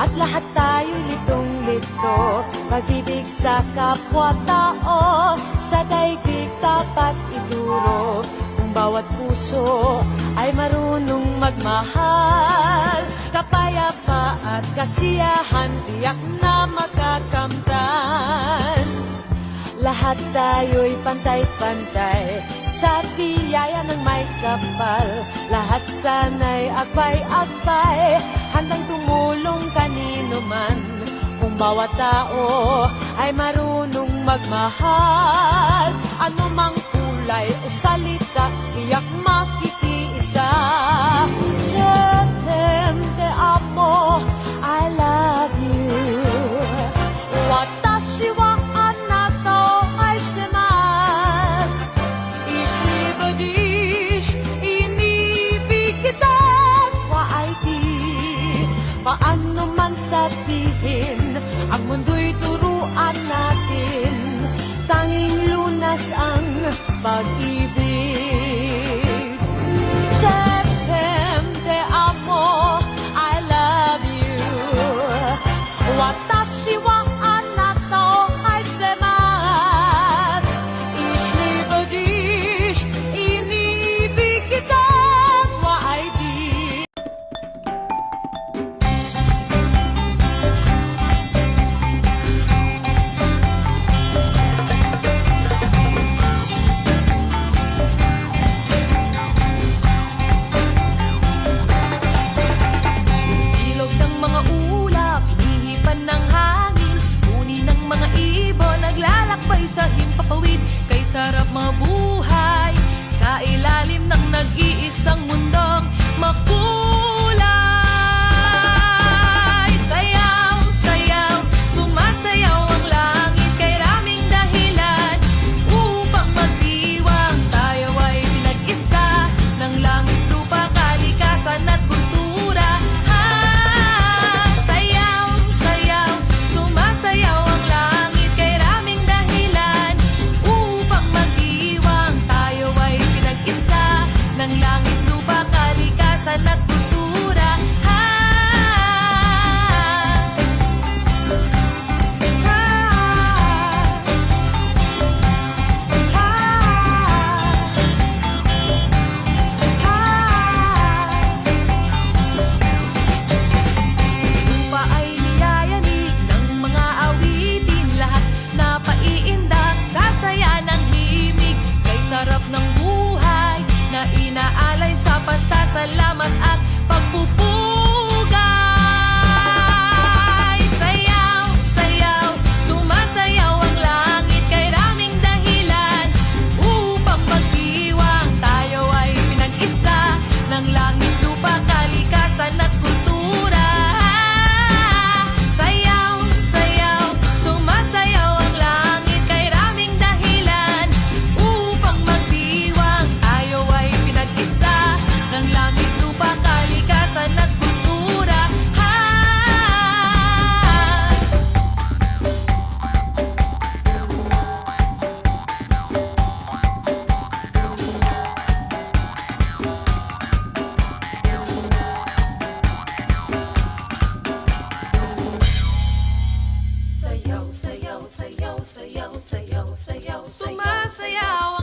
At lahat tayo litong-lito, pag-ibig sa kapwa-tao, sa daigdig dapat ituro. Kung bawat puso ay marunong magmahal, kapayapa at kasiyahan tiyak na makakamtan. Lahat tayo'y pantay-pantay sa biyaya ng may kapal. Lahat sana'y akbay-akbay, handang tumulong kanino man. Kung bawat tao ay marunong magmahal, anumang kulay o salita, tiyak makikiisa. Je t'aime, te amo, I love you. Watashi wa anata o aishitemasu. Ich liebe dich, inibig kita, paano man sabihin, ang mundo'y turuan natin, tanging lunas ang pag-ibig. Je t'aime, te amo, I love you. Watashi wa anata o aishitemasu. Ich liebe dich, inibig kita, sa himpapawid, kay sarap mabuhay sa ilalim ng nag-iisang mundong makulay. Sayaw, sayaw, sumasayaw ang langit, kay raming dahilan upang magdiwang. Tayo ay pinag-isa ng langit, lupa, kalikasan at kultura. Sayaw, sayaw, sumasayaw ang langit, kay raming dahilan upang magdiwang. Tayo ay pinag-isa ng langit, lupa, kalikasan at kultura. Lupa ay niyayanig ng mga awitin, lahat na paiindak, sasaya ng himig, kay sarap ng buhay na inaalay sa pasasalamat at pagpupugay. Sayaw, sayaw, sumasayaw ang langit, kay raming dahilan upang magdiwang. Tayo ay pinag-isa ng langit, lupa, kalikasan at kultura. Sayaw, sayaw, sumasayaw ang langit, kay raming dahilan upang magdiwang. Tayo ay pinag-isa ng langit, lupa, kalikasan at kultura. Sayaw, sayaw, sayaw, sayaw, sayaw, sayaw, sumasayaw